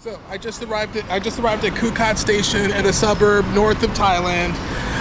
So I just arrived at Phuket Station at a suburb north of Thailand.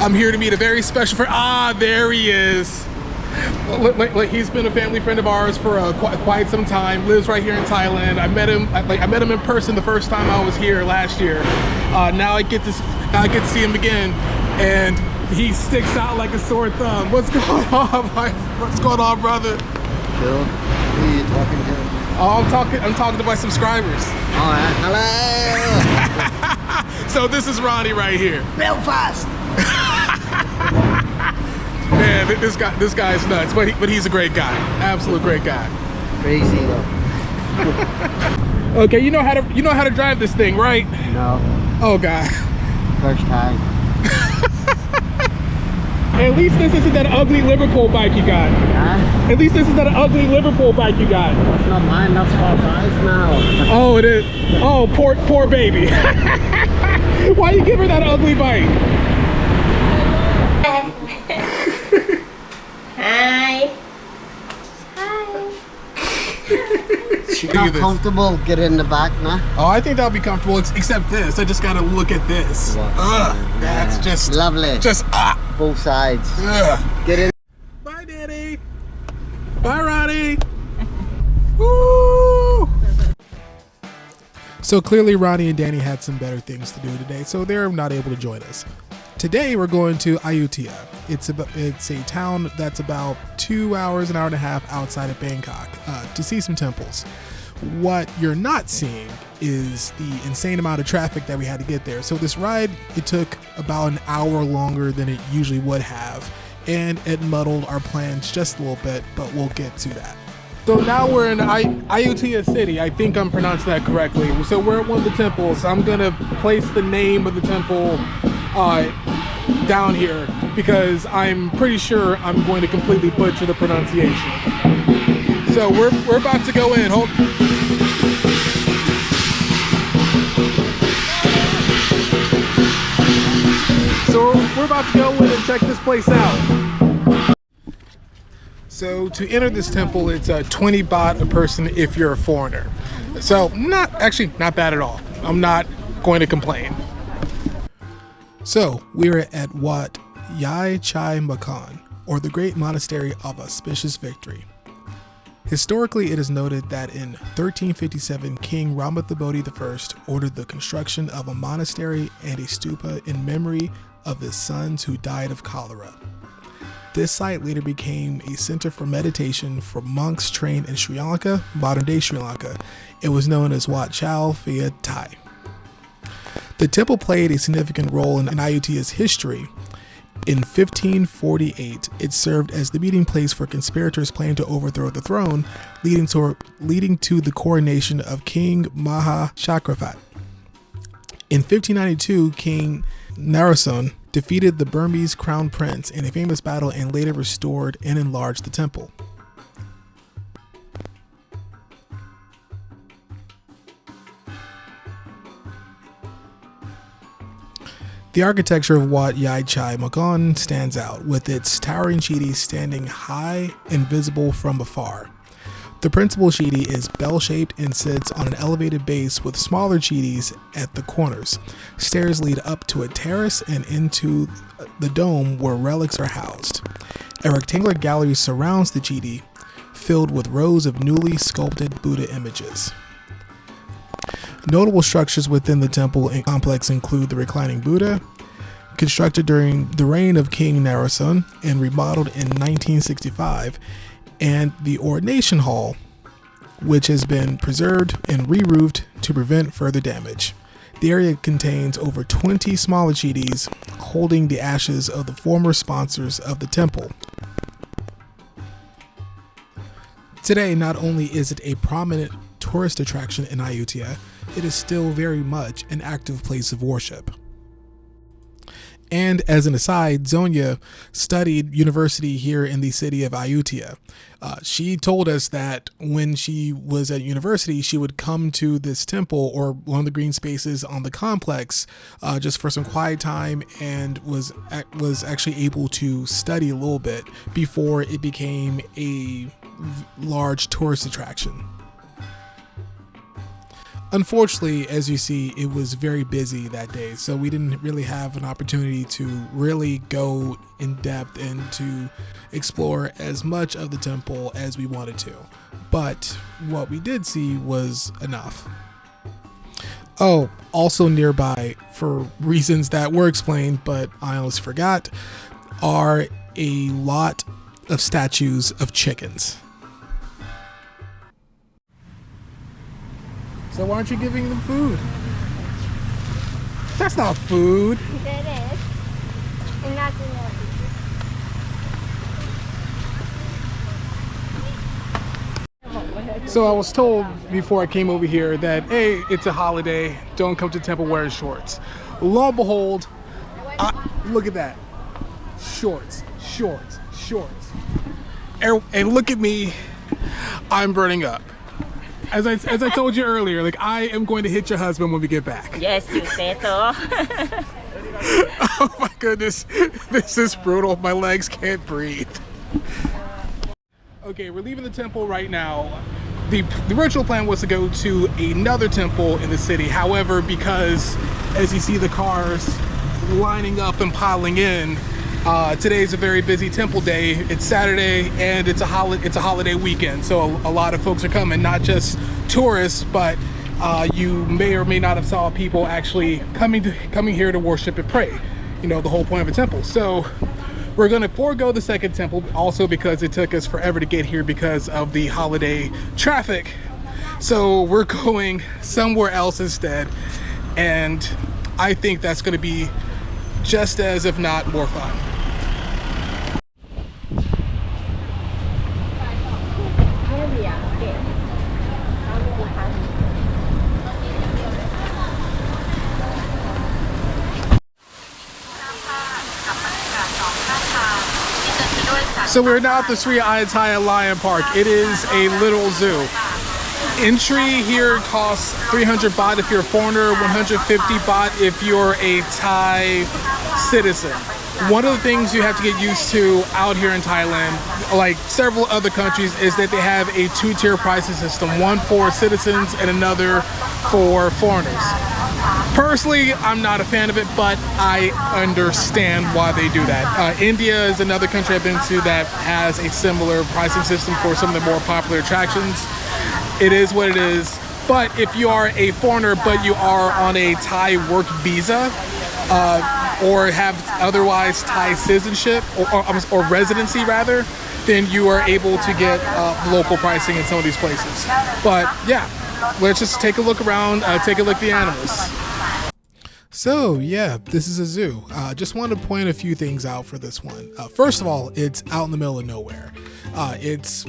I'm here to meet a very special friend. Ah, there he is. He's been a family friend of ours for quite some time. Lives right here in Thailand. I met him in person the first time I was here last year. Now I get to see him again, and he sticks out like a sore thumb. What's going on, What's going on, brother? Chill. Who are you talking to? Oh, I'm talking to my subscribers. All right. Hello. So this is Ronnie right here. Belfast. Man, this guy's nuts, but he's a great guy. Absolute great guy. Crazy though. Okay, you know how to drive this thing, right? No. Oh God. First time. At least this isn't that ugly Liverpool bike you got. Huh? At least this is that ugly Liverpool bike you got. That's not mine, that's for size now. Oh, it is. Oh, poor baby. Why you give her that ugly bike? Hi. She's not comfortable. Get in the back now. Oh, I think that'll be comfortable. Except this, I just gotta look at this. That's just lovely. Just both sides. Get in. Bye, Daddy. Bye, Ronnie. Woo! So clearly, Ronnie and Danny had some better things to do today, so they're not able to join us. Today we're going to Ayutthaya. It's a town that's about 2 hours, an hour and a half outside of Bangkok to see some temples. What you're not seeing is the insane amount of traffic that we had to get there. So this ride, it took about an hour longer than it usually would have, and it muddled our plans just a little bit, but we'll get to that. So now we're in Ayutthaya City. I think I'm pronouncing that correctly. So we're at one of the temples. I'm gonna place the name of the temple down here because I'm pretty sure I'm going to completely butcher the pronunciation. So we're about to go in. So we're about to go in and check this place out. So to enter this temple, it's 20 baht a person if you're a foreigner. So not bad at all. I'm not going to complain. So we're at Wat Yai Chai Mongkhon, or the Great Monastery of Auspicious Victory. Historically, it is noted that in 1357, King Ramathabodhi I ordered the construction of a monastery and a stupa in memory of his sons who died of cholera. This site later became a center for meditation for monks trained in Sri Lanka, modern-day Sri Lanka. It was known as Wat Yai Chai. The temple played a significant role in Ayutthaya's history. In 1548, it served as the meeting place for conspirators planning to overthrow the throne, leading to the coronation of King Maha Chakravarti. In 1592, King Narasun defeated the Burmese crown prince in a famous battle and later restored and enlarged the temple. The architecture of Wat Yai Chai Mongkhon stands out, with its towering chedi standing high and visible from afar. The principal chedi is bell-shaped and sits on an elevated base with smaller chedis at the corners. Stairs lead up to a terrace and into the dome where relics are housed. A rectangular gallery surrounds the chedi, filled with rows of newly sculpted Buddha images. Notable structures within the temple and complex include the reclining Buddha, constructed during the reign of King Narasun and remodeled in 1965, and the ordination hall, which has been preserved and re-roofed to prevent further damage. The area contains over 20 smaller chedis holding the ashes of the former sponsors of the temple. Today, not only is it a prominent tourist attraction in Ayutthaya, it is still very much an active place of worship. And as an aside, Zonia studied university here in the city of Ayutthaya. She told us that when she was at university, she would come to this temple or one of the green spaces on the complex just for some quiet time, and was actually able to study a little bit before it became a large tourist attraction. Unfortunately, as you see, it was very busy that day, so we didn't really have an opportunity to really go in depth and to explore as much of the temple as we wanted to. But what we did see was enough. Oh, also nearby, for reasons that were explained but I almost forgot, are a lot of statues of chickens. So why aren't you giving them food? That's not food. It is. And not So I was told before I came over here that, hey, it's a holiday, don't come to temple wearing shorts. Lo and behold, look at that. Shorts, shorts, shorts. And look at me, I'm burning up. As I told you earlier, like, I am going to hit your husband when we get back. Yes, you said so. Oh my goodness, this is brutal. My legs can't breathe. Okay, we're leaving the temple right now. The original plan was to go to another temple in the city. However, because as you see the cars lining up and piling in, today is a very busy temple day. It's Saturday and it's a holiday weekend, so a lot of folks are coming, not just tourists, but you may or may not have saw people actually coming here to worship and pray. You know, the whole point of a temple. So we're going to forego the second temple, also because it took us forever to get here because of the holiday traffic. So we're going somewhere else instead, and I think that's going to be just as, if not more fun. So we're now at the Sriayuthaya Lion Park. It is a little zoo. Entry here costs 300 baht if you're a foreigner, 150 baht if you're a Thai citizen. One of the things you have to get used to out here in Thailand, like several other countries, is that they have a two-tier pricing system, one for citizens and another for foreigners. Personally, I'm not a fan of it, but I understand why they do that. India is another country I've been to that has a similar pricing system for some of the more popular attractions. It is what it is. But if you are a foreigner, but you are on a Thai work visa, or have otherwise Thai citizenship, or residency rather, then you are able to get local pricing in some of these places. But yeah, let's just take a look around, take a look at the animals. So yeah, this is a zoo. Just wanted to point a few things out for this one. First of all, it's out in the middle of nowhere. It's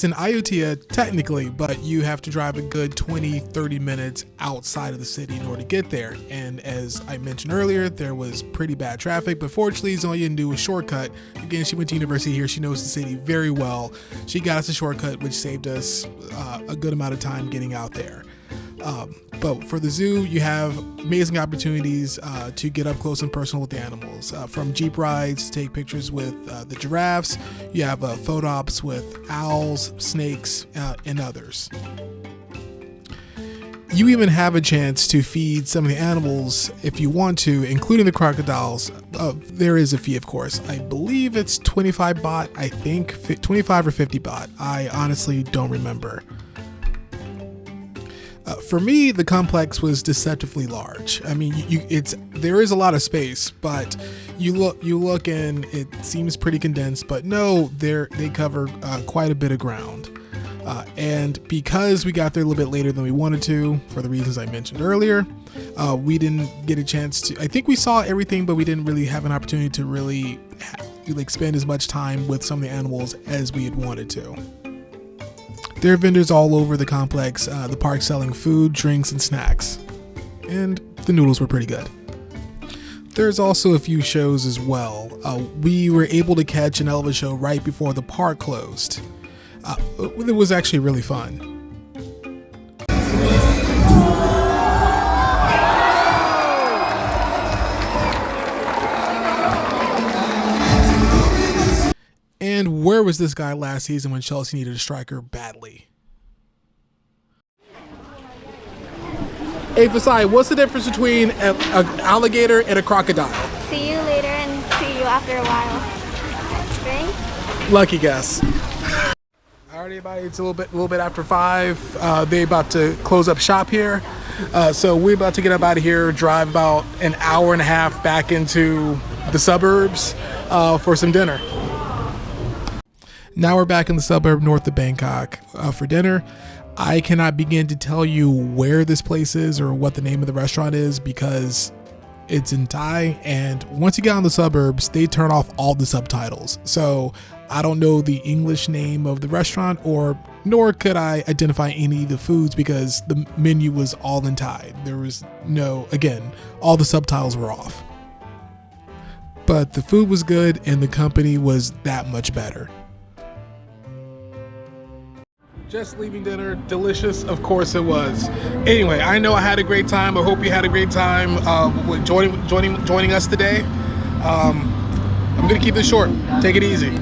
in Ayutthaya technically, but you have to drive a good 20-30 minutes outside of the city in order to get there. And as I mentioned earlier, there was pretty bad traffic, but fortunately Zoya knew a shortcut. Again, she went to university here. She knows the city very well. She got us a shortcut, which saved us a good amount of time getting out there. But for the zoo, you have amazing opportunities to get up close and personal with the animals. From jeep rides, to take pictures with the giraffes. You have photo ops with owls, snakes, and others. You even have a chance to feed some of the animals if you want to, including the crocodiles. There is a fee, of course. I believe it's 25 baht, I think, 25 or 50 baht. I honestly don't remember. For me, the complex was deceptively large. I mean, there is a lot of space, but you look and it seems pretty condensed. But no, they cover quite a bit of ground. And because we got there a little bit later than we wanted to, for the reasons I mentioned earlier, we didn't get a chance to. I think we saw everything, but we didn't really have an opportunity to really spend as much time with some of the animals as we had wanted to. There are vendors all over the complex, the park selling food, drinks, and snacks. And the noodles were pretty good. There's also a few shows as well. We were able to catch an elephant show right before the park closed. It was actually really fun. And where was this guy last season when Chelsea needed a striker badly? Hey, Fasai, what's the difference between an alligator and a crocodile? See you later and see you after a while. Right? Lucky guess. Alright, everybody, it's a little bit after 5. They about to close up shop here. So we're about to get up out of here, drive about an hour and a half back into the suburbs for some dinner. Now we're back in the suburb north of Bangkok for dinner. I cannot begin to tell you where this place is or what the name of the restaurant is because it's in Thai, and once you get on the suburbs, they turn off all the subtitles. So I don't know the English name of the restaurant, nor could I identify any of the foods because the menu was all in Thai. There was all the subtitles were off. But the food was good and the company was that much better. Just leaving dinner, delicious, of course it was. Anyway, I know I had a great time. I hope you had a great time joining us today. I'm gonna keep this short. Take it easy.